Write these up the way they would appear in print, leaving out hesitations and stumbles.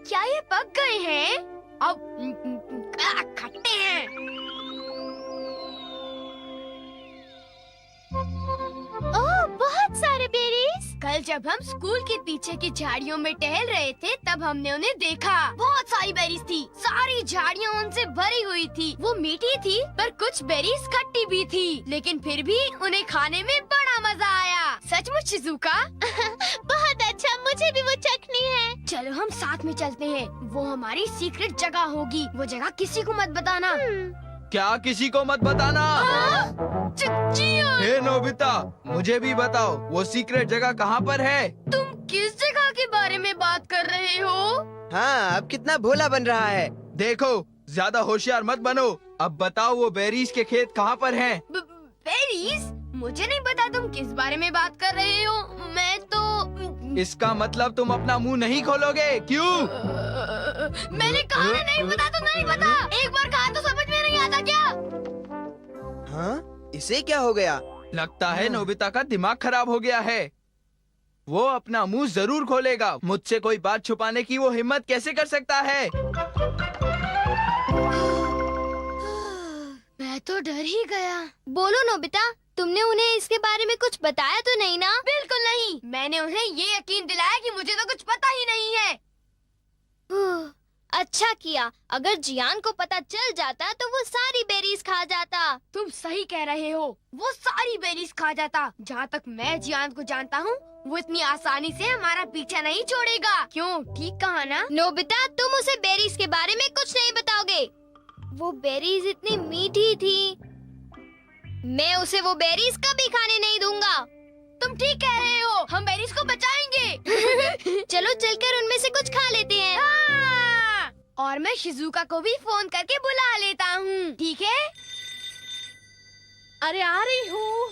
क्या ये पक गए हैं? अब खट्टे हैं। ओह, बहुत सारे बेरीज। कल जब हम स्कूल के पीछे की झाड़ियों में टहल रहे थे तब हमने उन्हें देखा। बहुत सारी बेरीज थी, सारी झाड़ियाँ उनसे भरी हुई थी। वो मीठी थी पर कुछ बेरीज खट्टी भी थी, लेकिन फिर भी उन्हें खाने में बड़ा मजा आया। सचमुच शिज़ुका? बहुत अच्छा, मुझे भी वो चखनी है। चलो हम साथ में चलते हैं। वो हमारी सीक्रेट जगह होगी। वो जगह किसी को मत बताना। क्या किसी को मत बताना? हे नोबिता, मुझे भी बताओ वो सीक्रेट जगह कहाँ पर है? तुम किस जगह के बारे में बात कर रहे हो? हाँ, अब कितना भोला बन रहा है। देखो, ज्यादा होशियार मत बनो। अब बताओ वो बेरीज के खेत कहाँ पर हैं? बेरीज? मुझे नहीं पता तुम किस बारे में बात कर रहे हो। मैं तो इसका मतलब तुम अपना मुंह नहीं खोलोगे, क्यों? मैंने कहा ना नहीं पता तो नहीं पता। एक बार कहा तो समझ में नहीं आता क्या? हाँ, इसे क्या हो गया? लगता है नोबिता का दिमाग खराब हो गया है। वो अपना मुंह जरूर खोलेगा। मुझसे कोई बात छुपाने की वो हिम्मत कैसे कर सकता है? मैं तो डर ही गया। बोलो नोबिता, तुमने उन्हें इसके बारे में कुछ बताया तो नहीं ना? बिल्कुल नहीं। मैंने उन्हें ये यकीन दिलाया कि मुझे तो कुछ पता ही नहीं है। अच्छा किया। अगर जियान को पता चल जाता तो वो सारी बेरीज खा जाता। तुम सही कह रहे हो, वो सारी बेरीज खा जाता। जहाँ तक मैं जियान को जानता हूँ, वो इतनी आसानी से हमारा पीछा नहीं छोड़ेगा। क्यों, ठीक कहा ना? नोबिता, तुम उसे बेरीज के बारे में कुछ नहीं बताओगे। वो बेरीज इतनी मीठी थी। मैं उसे वो बेरीज कभी खाने नहीं दूंगा। तुम ठीक कह रहे हो, हम बेरीज को बचाएंगे। चलो चलकर उनमें से कुछ खा लेते हैं। हाँ! और मैं शिज़ुका को भी फोन करके बुला लेता हूँ, ठीक है? अरे आ रही हूँ।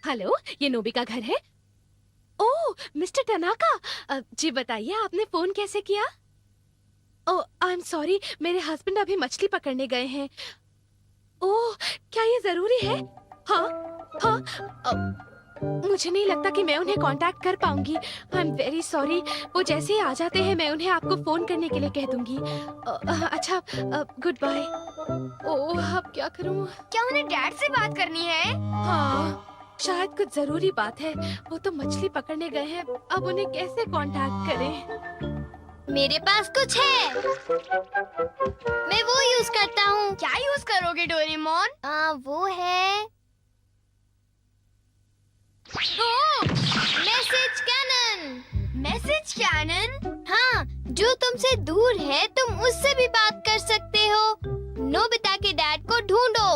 हेलो, ये नोबी का घर है? ओह, मिस्टर टनाका, जी बताइए आपने फोन कैसे किया? ओह, आई एम सॉरी, मेरे हस्बैंड अभी मछली पकड़ने गए हैं। ओह, क्या ये जरूरी है? हाँ, हाँ, मुझे नहीं लगता कि मैं उन्हें कांटेक्ट कर पाऊंगी। I am very sorry. वो जैसे ही आ जाते हैं मैं उन्हें आपको फोन करने के लिए कह दूंगी। अच्छा, गुड बाय। ओह, अब क्या करूं? क्या उन्हें डैड से बात करनी है? हाँ, शायद कुछ जरूरी बात है। वो तो मछली पकड़ने गए हैं, अब उन्हें कैसे कांटेक्ट करें? मेरे पास कुछ है। मैं वो यूज करता हूँ। क्या यूज करोगे डोरेमोन? वो है मैसेज कैनन। Message cannon? हाँ, जो तुमसे दूर है तुम उससे भी बात कर सकते हो। नोबिता के डैड को ढूंढो।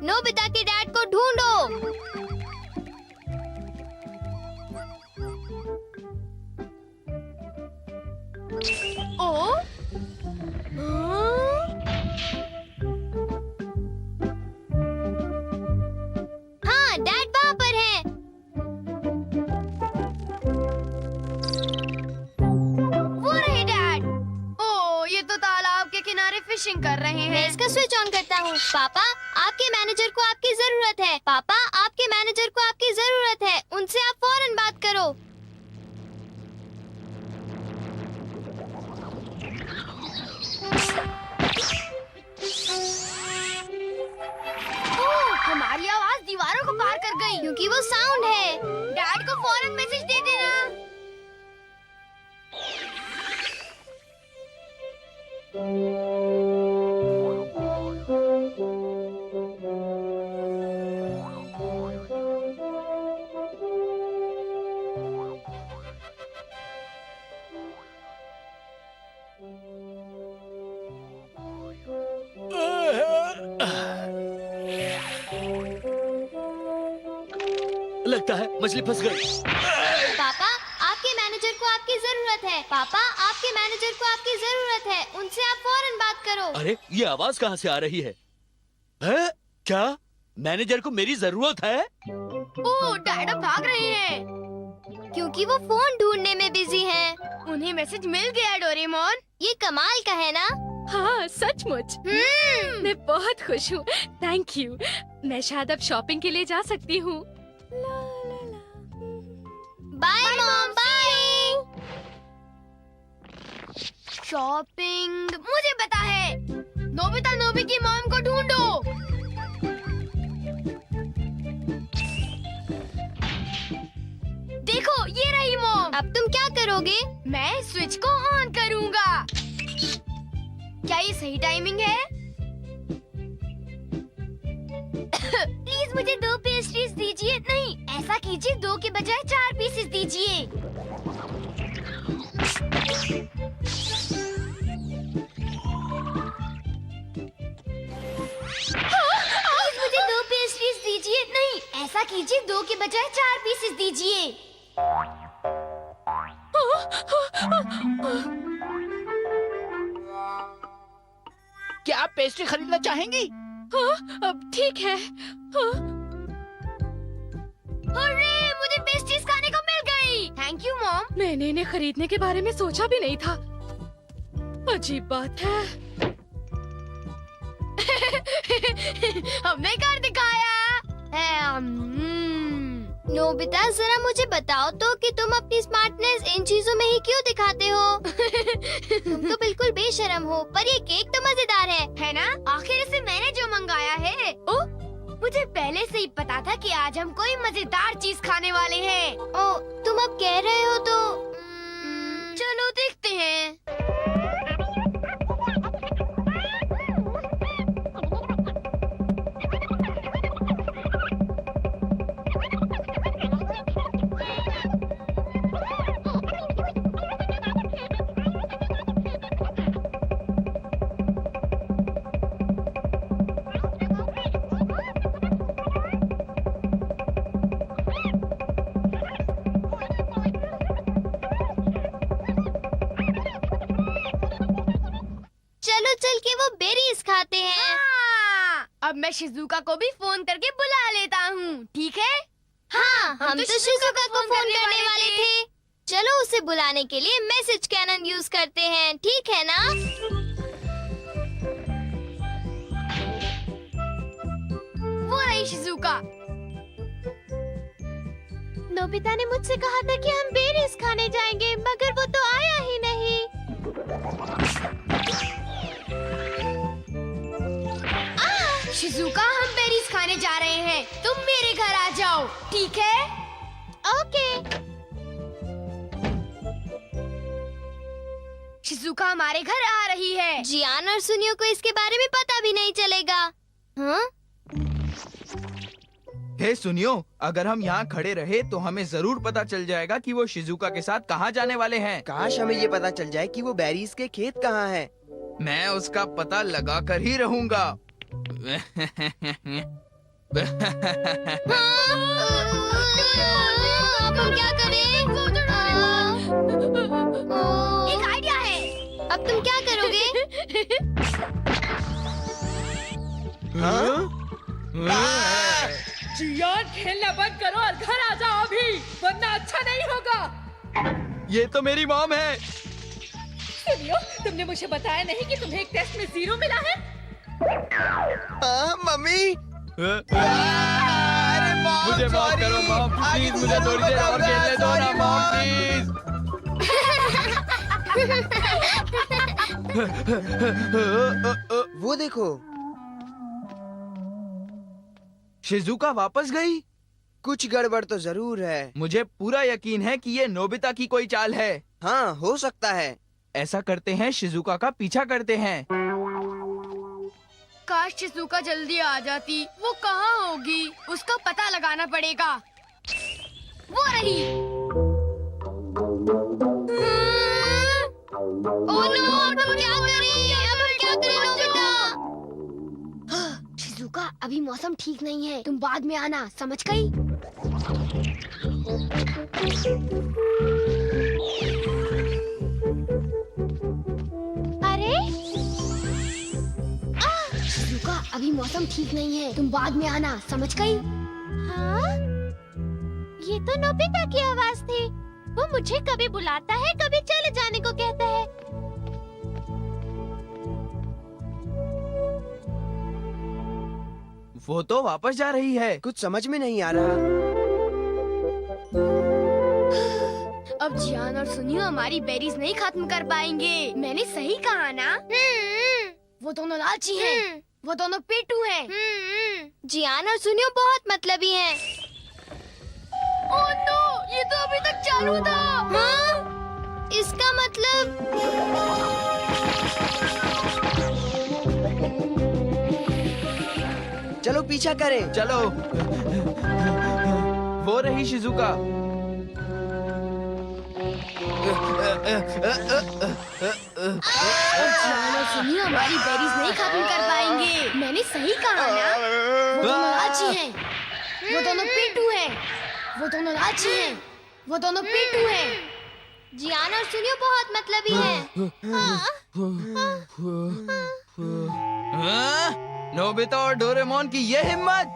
नोबिता के डैड को ढूंढो। ओ? हाँ, डैड वहाँ पर है। वो रहे डैड। ओ, ये तो तालाब के किनारे फिशिंग कर रहे मैं हैं। इसका स्विच ऑन करता हूँ। पापा, आपके मैनेजर को आपकी जरूरत है। पापा, आपके मैनेजर को आपकी जरूरत है। उनसे आप फौरन बात करो। ओ, हमारी आवाज दीवारों को पार कर गई। क्योंकि वो साउंड है। डैड को फौरन मैसेज दे देना। लगता है मछली फंस गई। पापा, आपके मैनेजर को आपकी जरूरत है। पापा, आपके मैनेजर को आपकी जरूरत है। उनसे आप फौरन बात करो। अरे ये आवाज कहाँ से आ रही है? हैं? क्या मैनेजर को मेरी जरूरत है? ओ, डैड अब भाग रहे हैं। क्योंकि वो फोन ढूंढने में बिजी हैं। उन्हें मैसेज मिल गया डोरेमोन। ये कमाल का है ना? हाँ, सचमुच। मैं बहुत खुश हूँ। Thank you. मैं शायद अब शॉपिंग के लिए जा सकती हूँ। Bye mom, bye. शॉपिंग मुझे पता है। नोबिता नोबी की मॉम को ढूंढो। देखो ये रही मॉम। अब तुम क्या करोगे? मैं स्विच को ऑन करूंगा। क्या ये सही टाइमिंग है? प्लीज मुझे 2 पेस्ट्रीज दीजिए। नहीं, ऐसा कीजिए 2 के बजाय 4 पीसेस दीजिए। प्लीज मुझे 2 पेस्ट्रीज दीजिए। नहीं, ऐसा कीजिए 2 के बजाय 4 पीसेस दीजिए। क्या आप पेस्ट्री खरीदना चाहेंगी? अब ठीक है। अरे मुझे पेस्ट्रीज खाने को मिल गई। Thank you mom. मैंने इन्हें खरीदने के बारे में सोचा भी नहीं था। अजीब बात है। हमने कर दिखाया। नोबिता जरा मुझे बताओ तो कि तुम अपनी स्मार्टनेस इन चीजों में ही क्यों दिखाते हो? तुम तो बिल्कुल बेशर्म हो, पर ये केक तो मजेदार है ना? आखिर इसे मैंने जो मंगाया है। ओ, मुझे पहले से ही पता था कि आज हम कोई मजेदार चीज खाने वाले हैं। ओ, तुम अब कह रहे हो तो चलो देखते हैं। चल के वो बेरीज खाते हैं। हाँ, अब मैं शिजुका को भी फोन करके बुला लेता हूँ, ठीक है? हाँ, हम तो शिजुका को फोन करने वाले थे। चलो उसे बुलाने के लिए मैसेज कैनन यूज करते हैं, ठीक है ना? वो रही शिजुका। नोबिता ने मुझसे कहा था कि हम बेरीज खाने जाएंगे, मगर वो तो आया ही नहीं। शिजुका, हम बेरीज खाने जा रहे हैं। तुम मेरे घर आ जाओ, ठीक है? ओके। शिजुका हमारे घर आ रही है। जियान और सुनियो को इसके बारे में पता भी नहीं चलेगा। हाँ? हे सुनियो, अगर हम यहाँ खड़े रहे तो हमें जरूर पता चल जाएगा कि वो शिजुका के साथ कहाँ जाने वाले हैं। काश हमें ये पता चल जाए कि वो बेरीज के खेत कहाँ हैं। मैं उसका पता लगा कर ही रहूंगा। अब हम क्या करें? एक आइडिया है। अब तुम क्या करोगे? जियान, खेलना बंद करो और घर आ जाओ अभी, वरना अच्छा नहीं होगा। ये तो मेरी मॉम है। सुनियो, तुमने मुझे बताया नहीं कि तुम्हें एक टेस्ट में 0 मिला है? मम्मी। अरे मॉम, मुझे माफ करो मॉम, प्लीज मुझे थोड़ी देर और खेलने दो ना मॉम, प्लीज। वो देखो, शिजुका वापस गई। कुछ गड़बड़ तो जरूर है। मुझे पूरा यकीन है कि ये नोबिता की कोई चाल है। हाँ, हो सकता है। ऐसा करते हैं, शिजुका का पीछा करते हैं। काश शिजुका जल्दी आ जाती। वो कहाँ होगी? उसका पता लगाना पड़ेगा। वो रही। ओह नो, अब हम क्या करें? अब हम क्या करें नोबिता? शिजुका, अभी मौसम ठीक नहीं है। तुम बाद में आना, समझ गई? अरे शिजुका, अभी मौसम ठीक नहीं है। तुम बाद में आना, समझ गई? हाँ? ये तो नोबिता की आवाज थी। वो मुझे कभी बुलाता है, कभी चले जाने को कहता है। वो तो वापस जा रही है। कुछ समझ में नहीं आ रहा। अब जियान और सुनियो हमारी बेरीज नहीं खत्म कर पाएंगे। मैंने सही कहा ना? वो दोनों लालची हैं। वो दोनों पेटू हैं। जियान और सुनियो बहुत मतलबी हैं। ओह नो, ये तो अभी तक चालू था। हाँ? इसका मतलब चलो पीछा करें। चलो। वो रही शिजुका। जियान और सुनियो हमारी बेरीज नहीं खत्म कर पाएंगे। मैंने सही कहा ना? वो दोनों लालची हैं। वो दोनों पेटू हैं। वो दोनों लालची हैं। वो दोनों पेटू हैं। जियान और सुनियो बहुत मतलबी हैं। हाँ? नोबिता और डोरेमोन की ये हिम्मत!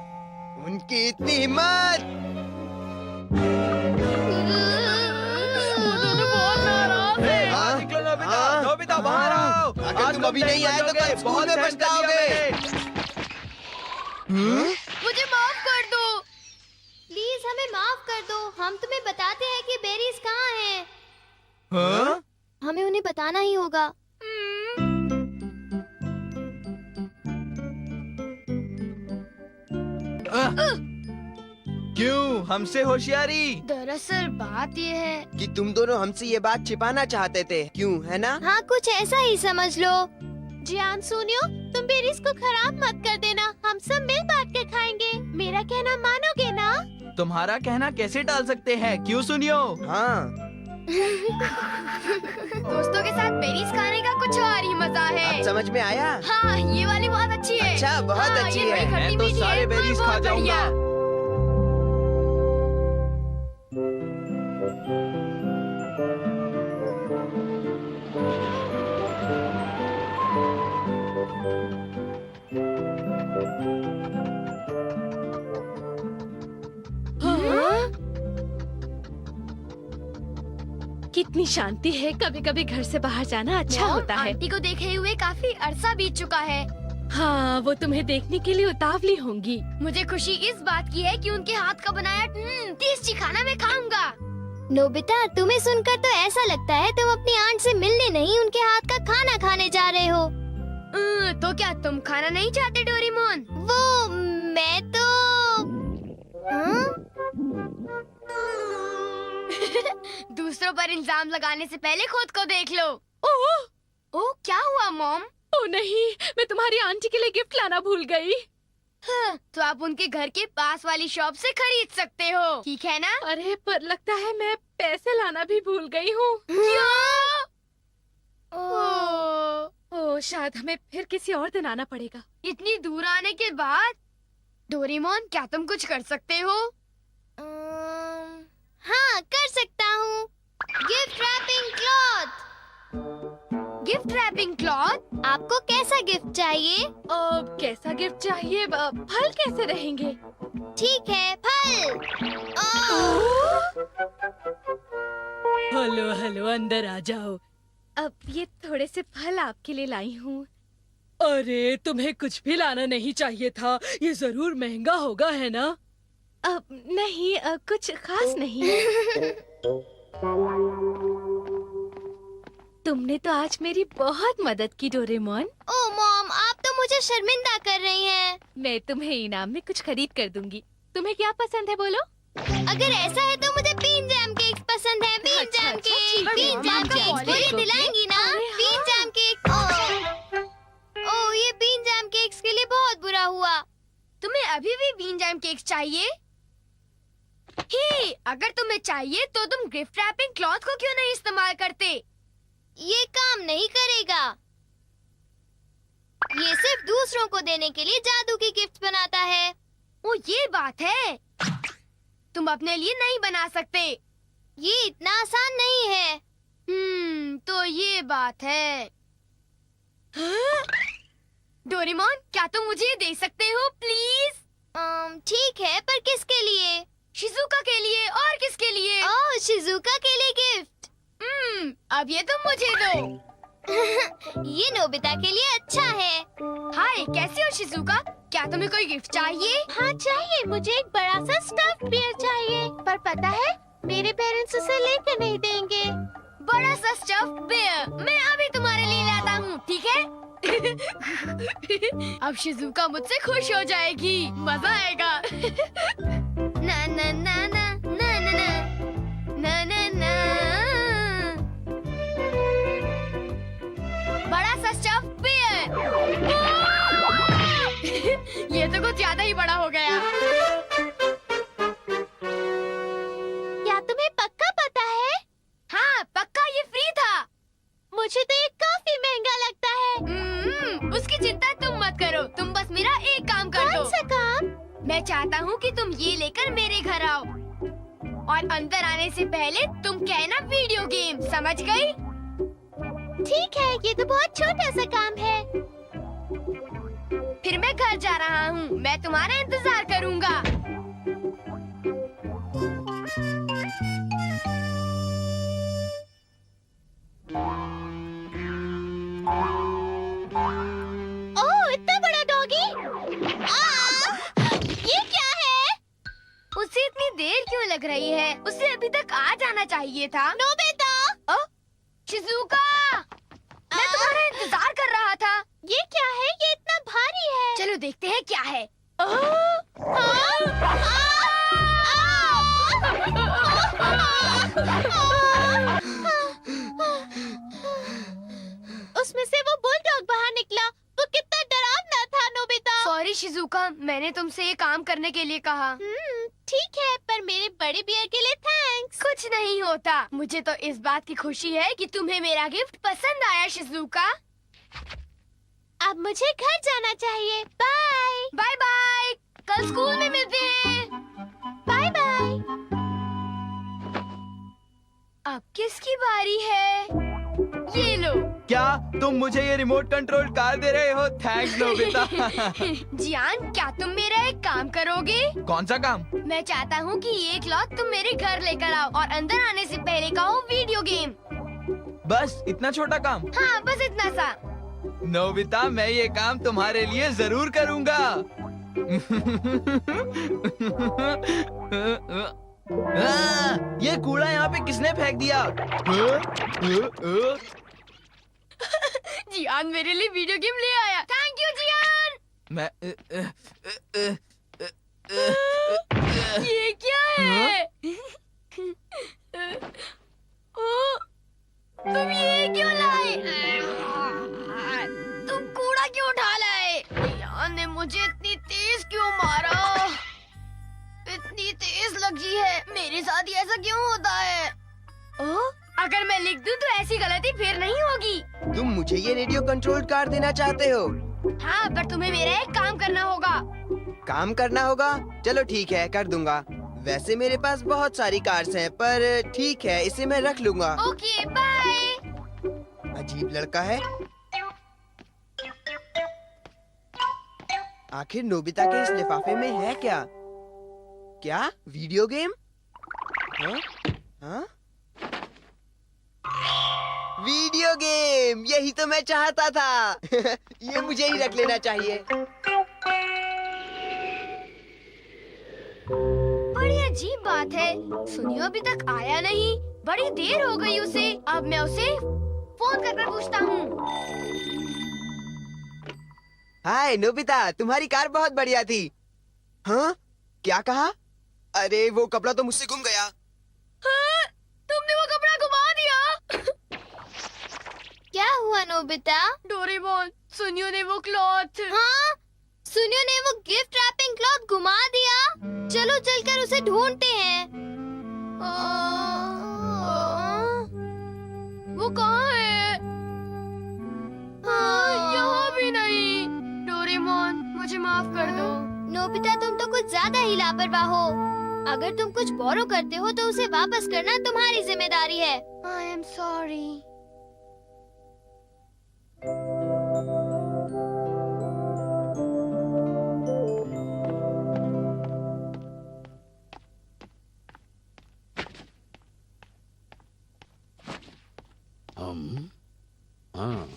उनकी इतनी हिम्मत! हाँ? निकलो नोबिता! हाँ? नोबिता बाहर आओ! अगर आज तुम तुम अभी नहीं आए तो बचोगे। कल स्कूल बहुत में सहन कर पछताओगे। लिया मैंने। मुझे माफ कर दो। प्लीज हमें माफ कर दो। हम तुम्हें बताते हैं कि बेरीज कहाँ हैं। हाँ? हमें उन्हें बताना ही होगा। क्यों? हमसे होशियारी? दरअसल बात ये है। कि तुम दोनों हमसे ये बात छिपाना चाहते थे, क्यों, है ना? हाँ, कुछ ऐसा ही समझ लो। जियान सुनियो, तुम बेरीज को खराब मत कर देना। हम सब मिल बांट के खाएंगे। मेरा कहना मानोगे ना? तुम्हारा कहना कैसे टाल सकते हैं? क्यों सुनियो? हाँ। दोस्तों के साथ बेरीज खाने का कुछ और ही मजा है। अब समझ में आया? हाँ, ये वाली बहुत अच्छी है। अच्छा, बहुत हाँ, अच्छी ये है। थोड़ी खट्टी मैं तो मीठी सारे है, पर बेरीज बहुत खा जाऊंगा। बढ़िया। कितनी शांति है। कभी कभी घर से बाहर जाना अच्छा होता है। आंटी को देखे हुए काफी अरसा बीत चुका है। हाँ, वो तुम्हें देखने के लिए उतावली होंगी। मुझे खुशी इस बात की है कि उनके हाथ का बनाया टेस्टी खाना मैं खाऊंगा। नोबिता, तुम्हें सुनकर तो ऐसा लगता है तुम अपनी आंट से मिलने नहीं, उनके हाथ का खाना खाने जा रहे हो। तो क्या तुम खाना नहीं चाहते डोरेमोन? वो मैं तो हाँ? दूसरों पर इल्जाम लगाने से पहले खुद को देख लो। ओह, क्या हुआ मॉम? ओ नहीं, मैं तुम्हारी आंटी के लिए गिफ्ट लाना भूल गई। तो आप उनके घर के पास वाली शॉप से खरीद सकते हो, ठीक है ना? अरे पर लगता है मैं पैसे लाना भी भूल गई हूँ। क्यों? ओ, शायद हमें फिर किसी और दिन आना पड़ेगा। इतनी दूर आने के बाद डोरेमोन, क्या तुम कुछ कर सकते हो? हाँ, कर सकता हूँ। Gift wrapping cloth. Gift wrapping cloth? आपको कैसा गिफ्ट चाहिए? कैसा गिफ्ट चाहिए? फल कैसे रहेंगे? ठीक है, फल। हेलो हेलो, अंदर आ जाओ। अब ये थोड़े से फल आपके लिए लाई हूँ। अरे, तुम्हें कुछ भी लाना नहीं चाहिए था। ये जरूर महंगा होगा, है ना? नहीं, कुछ खास नहीं है। तुमने तो आज मेरी बहुत मदद की डोरेमोन। ओह मॉम, आप तो मुझे शर्मिंदा कर रही हैं। मैं तुम्हें इनाम में कुछ खरीद कर दूंगी। तुम्हें क्या पसंद है बोलो? अगर ऐसा है तो मुझे बीन जैम केक्स पसंद है। बीन अच्छा, जैम अच्छा, केक, ठीक है, बीन जैम आपका केक, बॉडी मुझे को दिलाएंगी ना? अरे बीन हाँ। Jam cake. ओह, ये बीन जैम केक्स के लिए बहुत बुरा हुआ। तुम्हें अभी भी बीन जैम केक्स चाहिए? अगर तुम्हें चाहिए तो तुम गिफ्ट रैपिंग क्लॉथ को क्यों नहीं इस्तेमाल करते? ये काम नहीं करेगा। ये सिर्फ दूसरों को देने के लिए जादू की गिफ्ट बनाता है। ओ, ये बात है। तुम अपने लिए नहीं बना सकते। ये इतना आसान नहीं है। तो ये बात है। डोरेमोन, क्या तुम मुझे ये दे सकते हो प्लीज? ठीक है, पर किसके लिए? शिजुका के लिए। और किसके लिए? ओह, शिजुका के लिए गिफ्ट। अब ये तुम मुझे दो। ये नोबिता के लिए अच्छा है। हाय, कैसी हो शिजुका? क्या तुम्हें कोई गिफ्ट चाहिए? हाँ चाहिए, मुझे एक बड़ा सा स्टफ्ड बियर चाहिए। पर पता है, मेरे पेरेंट्स उसे लेकर नहीं देंगे। बड़ा सा स्टफ बेयर मैं अभी तुम्हारे लिए लाता हूँ, ठीक है? अब शिजुका मुझसे खुश हो जाएगी, मजा आएगा। ना ना ना ना ना ना ना ना ना ना। बड़ा सा स्टफ बेयर। ये तो कुछ ज्यादा ही बड़ा हो गया। क्या तुम्हें पक्का पता है? हाँ पक्का, ये फ्री था। मुझे तो ये काफी महंगा लगता है। उसकी चिंता तुम मत करो, तुम बस मेरा एक काम कर दो। कौन सा काम? मैं चाहता हूँ कि तुम ये लेकर मेरे घर आओ और अंदर आने से पहले तुम कहना वीडियो गेम, समझ गई? ठीक है, ये तो बहुत छोटा सा काम है। फिर मैं घर जा रहा हूँ, मैं तुम्हारा इंतजार करूँगा। ओह, इतना बड़ा डॉगी! ये क्या है? उसे इतनी देर क्यों लग रही है? उसे अभी तक आ जाना चाहिए था। नोबिता! शिजुका, मैं तुम्हारा इंतजार कर रहा था। ये क्या है? ये इतना भारी है। चलो देखते हैं क्या है। उसमें से वो बुलडॉग बाहर निकला। वो कितना डरावना था, नोबिता। सॉरी शिजुका, मैंने तुमसे ये काम करने के लिए कहा। ठीक है, पर मेरे बड़े बियर के लिए थैंक्स। कुछ नहीं होता। मुझे तो इस बात की खुशी है कि तुम्हें मेरा गिफ्ट पसंद आया शिजुका। अब मुझे घर जाना चाहिए। बाय बाय बाय, कल स्कूल में मिलते हैं। Bye bye. अब किसकी बारी है? ये लो। क्या तुम मुझे ये रिमोट कंट्रोल कार दे रहे हो? Thanks Nobita. जियान, क्या तुम मेरा एक काम करोगे? कौन सा काम? मैं चाहता हूँ कि ये क्लॉथ तुम मेरे घर लेकर आओ और अंदर आने से पहले कहो वीडियो गेम। बस इतना छोटा काम? हाँ बस इतना सा। नोबिता, मैं ये काम तुम्हारे लिए जरूर करूँगा। ये कूड़ा यहाँ पे किसने फेंक दिया? जियान मेरे लिए वीडियो गेम ले आया। थैंक यू जियान। मैं ये क्या है? ओ, तुम ये क्यों लाए? तुम कूड़ा क्यों उठा लाए? जियान ने मुझे इतनी तेज क्यों मारा? इतनी तेज लगी है। मेरे साथ ही ऐसा क्यों होता है? अगर मैं लिख दूं तो ऐसी गलती फिर नहीं होगी। तुम मुझे ये रेडियो कंट्रोल कार देना चाहते हो? हाँ, पर तुम्हें मेरा एक काम करना होगा। काम करना होगा? चलो ठीक है, कर दूंगा। वैसे मेरे पास बहुत सारी कार्स हैं, पर ठीक है, इसे मैं रख लूंगा। Okay bye. अजीब लड़का है। आखिर नोबिता के इस लिफाफे में है क्या? क्या वीडियो गेम? हाँ? हाँ? वीडियो गेम, यही तो मैं चाहता था। ये मुझे ही रख लेना चाहिए। बड़ी अजीब बात है, सुनियो अभी तक आया नहीं। बड़ी देर हो गई उसे। अब मैं उसे फोन कर पूछता हूँ। हाय नोबिता, तुम्हारी कार बहुत बढ़िया थी। हाँ? क्या कहा? अरे वो कपड़ा तो मुझसे गुम गया। हाँ, तुमने वो कपड़ा घुमा दिया। क्या हुआ नोबिता? डोरेमोन, सुनियो ने वो क्लॉथ। हाँ? सुनियो ने वो गिफ्ट रैपिंग क्लॉथ घुमा दिया। चलो चलकर उसे ढूंढते हैं। वो कहाँ है? हाँ, यहाँ भी नहीं। डोरेमोन, मुझे माफ कर दो। नोबिता, तुम तो कुछ ज्यादा ही लापरवाह हो। अगर तुम कुछ बोरो करते हो तो उसे वापस करना तुम्हारी जिम्मेदारी है। I am sorry. हाँ,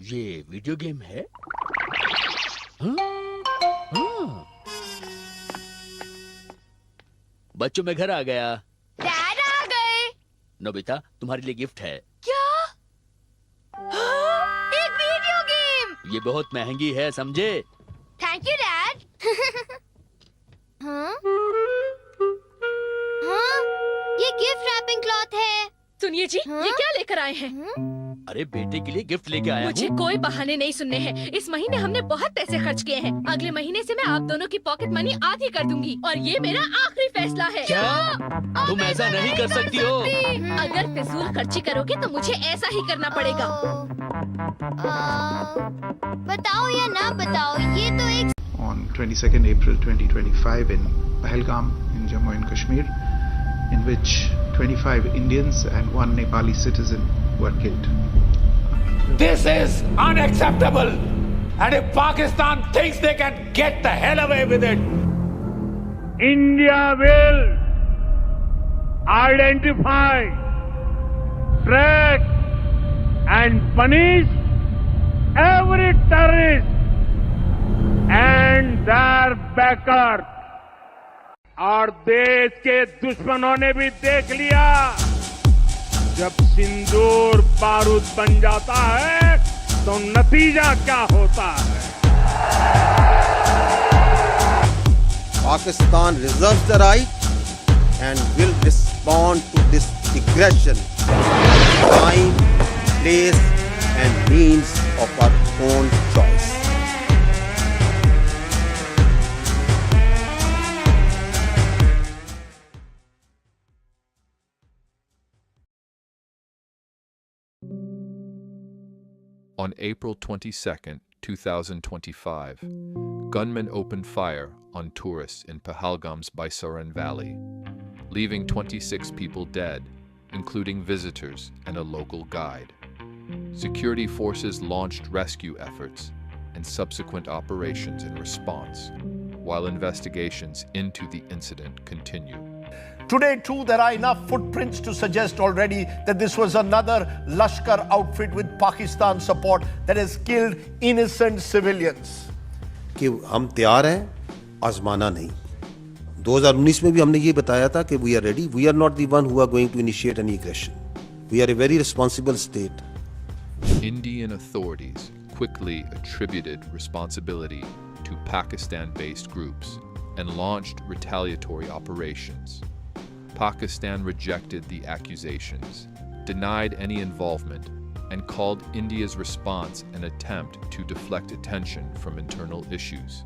ये वीडियो गेम है? हाँ? हाँ। बच्चों मैं घर आ गया। डैड आ गए। नोबिता, तुम्हारे लिए गिफ्ट है। क्या? एक वीडियो गेम। ये बहुत महंगी है, समझे? Thank you dad. हाँ? हाँ? ये गिफ्ट रैपिंग क्लॉथ है। सुनिए जी, हाँ? ये क्या लेकर आए हैं? अरे बेटे के लिए गिफ्ट लेके आया मुझे हूँ। कोई बहाने नहीं सुनने हैं। इस महीने हमने बहुत पैसे खर्च किए हैं। अगले महीने से मैं आप दोनों की पॉकेट मनी आधी कर दूंगी और ये मेरा आखिरी फैसला है। क्या? तुम ऐसा नहीं कर सकती हो। अगर फिजूल खर्ची करोगे तो मुझे ऐसा ही करना पड़ेगा। बताओ या ना बताओ, ये तो एक On 22nd April 2025 in Pahalgam in Jammu and Kashmir, in which 25 Indians and 1 Nepali citizen were killed. This is unacceptable. And if Pakistan thinks they can get the hell away with it, India will identify, track and punish every terrorist and their backer. और देश के दुश्मनों ने भी देख लिया, जब सिंदूर बारूद बन जाता है तो नतीजा क्या होता है। Pakistan reserves the right and will respond to this aggression. Time, place and means of our own choice. On April 22, 2025, gunmen opened fire on tourists in Pahalgam's Baisaran Valley, leaving 26 people dead, including visitors and a local guide. Security forces launched rescue efforts and subsequent operations in response, while investigations into the incident continue. Today too there are enough footprints to suggest already that this was another Lashkar outfit with Pakistan support that has killed innocent civilians. कि हम तैयार हैं, आजमाना नहीं। 2019 में भी हमने ये बताया था कि we are ready. We are not the one who are going to initiate any aggression. We are a very responsible state. Indian authorities quickly attributed responsibility to Pakistan-based groups and launched retaliatory operations. Pakistan rejected the accusations, denied any involvement, and called India's response an attempt to deflect attention from internal issues,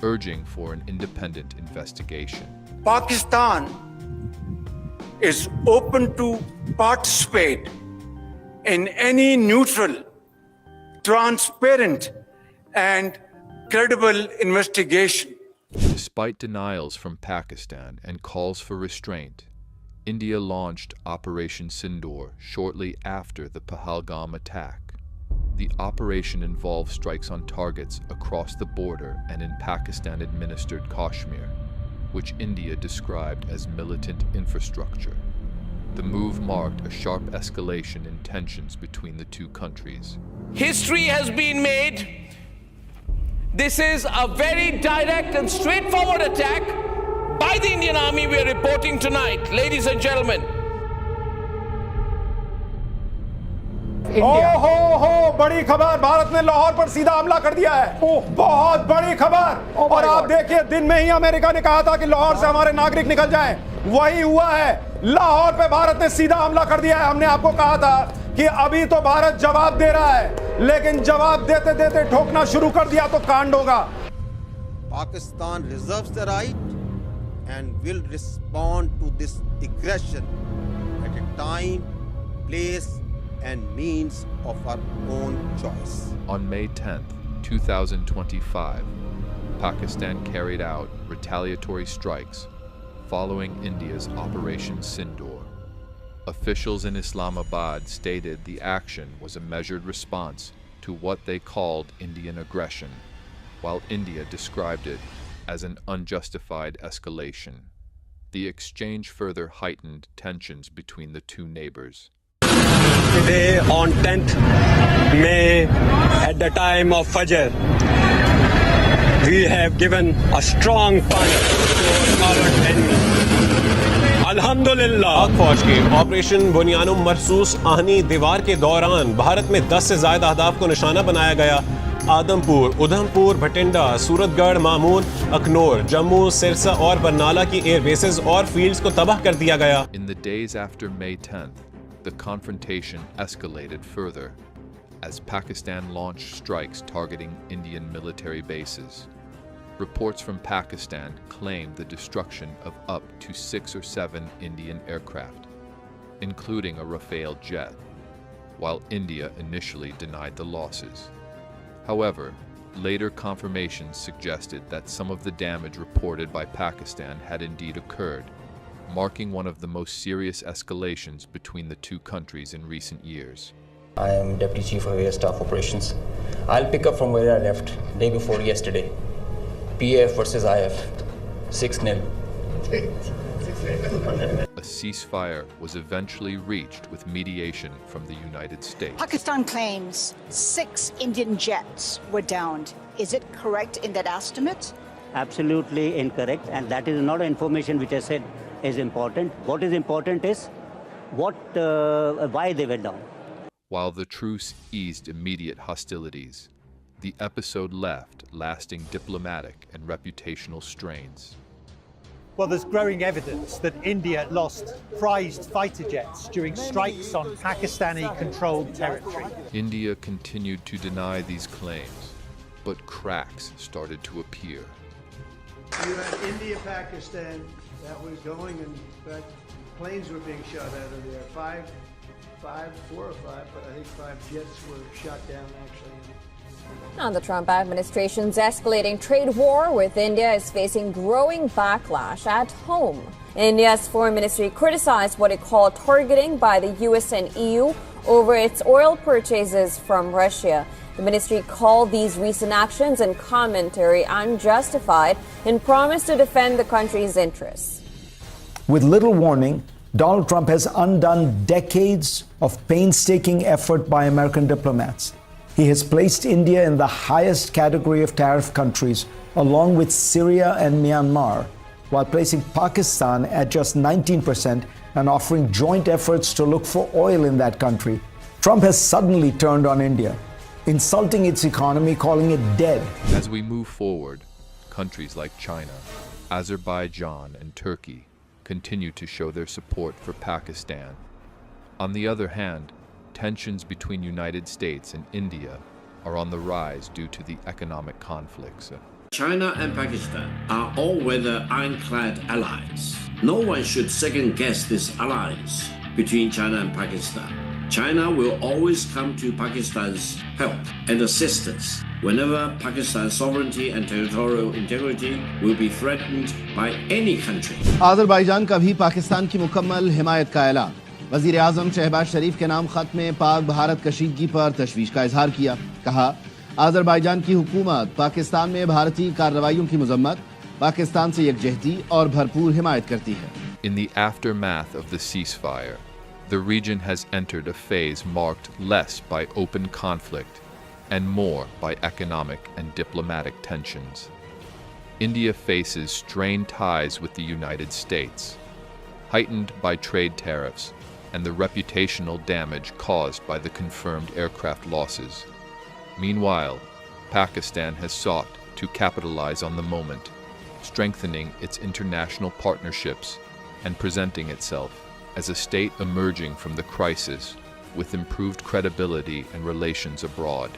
urging for an independent investigation. Pakistan is open to participate in any neutral, transparent, and credible investigation. Despite denials from Pakistan and calls for restraint, India launched Operation Sindoor shortly after the Pahalgam attack. The operation involved strikes on targets across the border and in Pakistan-administered Kashmir, which India described as militant infrastructure. The move marked a sharp escalation in tensions between the two countries. History has been made. This is a very direct and straightforward attack by the Indian Army we are reporting tonight, ladies and gentlemen. हो बड़ी खबर, भारत ने लाहौर पर सीधा हमला कर दिया है। बहुत बड़ी खबर। और आप देखिए, दिन में ही अमेरिका ने कहा था कि लाहौर से हमारे नागरिक निकल जाएं, वही हुआ है। लाहौर पे भारत ने सीधा हमला कर दिया है। हमने आपको कहा था कि अभी तो भारत जवाब दे रहा है, लेकिन जवाब देते देते ठोकना शुरू कर दिया तो कांड होगा। Pakistan reserves the right and will respond to this aggression at a time, place and means of our own choice. On May 10, 2025, Pakistan carried out retaliatory strikes following India's Operation Sindoor. Officials in Islamabad stated the action was a measured response to what they called Indian aggression, while India described it as an unjustified escalation. The exchange further heightened tensions between the two neighbors. Today on 10th May, at the time of Fajr, we have given a strong fire to our enemy. अल्हम्दुलिल्लाह। पाक फौज के operation बुनियानुम मरसूस आहनी दीवार के दौरान भारत में 10 से ज्यादा अहदाफ को निशाना बनाया गया। आदमपुर, उधमपुर, भटिंडा, सूरतगढ़, मामून, अखनौर, जम्मू, सिरसा और बरनाला की एयर बेसेस और फील्ड्स को तबाह कर दिया गया। In the days after May 10th, the confrontation escalated further as Pakistan launched strikes targeting Indian military bases. Reports from Pakistan claimed the destruction of up to 6 or 7 Indian aircraft, including a Rafale jet, while India initially denied the losses. However, later confirmations suggested that some of the damage reported by Pakistan had indeed occurred, marking one of the most serious escalations between the two countries in recent years. I am Deputy Chief of Air Staff Operations. I'll pick up from where I left day before yesterday. PAF versus IF, 6-0. A ceasefire was eventually reached with mediation from the United States. Pakistan claims 6 Indian jets were downed. Is it correct in that estimate? Absolutely incorrect, and that is not information which I said is important. What is important is why they were down. While the truce eased immediate hostilities, the episode left lasting diplomatic and reputational strains. Well, there's growing evidence that India lost prized fighter jets during strikes on Pakistani-controlled territory. India continued to deny these claims, but cracks started to appear. You had India-Pakistan that was going, and in fact, planes were being shot out of there. 4 or 5, but I think 5 jets were shot down actually. Now, the Trump administration's escalating trade war with India is facing growing backlash at home. India's foreign ministry criticized what it called targeting by the US and EU over its oil purchases from Russia. The ministry called these recent actions and commentary unjustified and promised to defend the country's interests. With little warning, Donald Trump has undone decades of painstaking effort by American diplomats. He has placed India in the highest category of tariff countries, along with Syria and Myanmar, while placing Pakistan at just 19% and offering joint efforts to look for oil in that country. Trump has suddenly turned on India, insulting its economy, calling it dead. As we move forward, countries like China, Azerbaijan, and Turkey continue to show their support for Pakistan. On the other hand, tensions between United States and India are on the rise due to the economic conflicts. China and Pakistan are all-weather ironclad allies. No one should second-guess this alliance between China and Pakistan. China will always come to Pakistan's help and assistance whenever Pakistan's sovereignty and territorial integrity will be threatened by any country. Azerbaijan का भी पाकिस्तान की मुकम्मल हिमायत का ऐलान। वज़ीर आज़म शहबाज शरीफ के नाम खत में पाक भारत कशीदगी पर तशवीश का इजहार किया। कहा, आज़रबाईजान की हुकूमत पाकिस्तान में भारतीय कार्रवाइयों की मजम्मत, पाकिस्तान से यकजहती और भरपूर हिमायत करती है। In the aftermath of the ceasefire, the region has entered a phase marked less by open conflict and more by economic and diplomatic tensions. India faces strained ties with the United States, heightened by trade tariffs and the reputational damage caused by the confirmed aircraft losses. Meanwhile, Pakistan has sought to capitalize on the moment, strengthening its international partnerships and presenting itself as a state emerging from the crisis with improved credibility and relations abroad.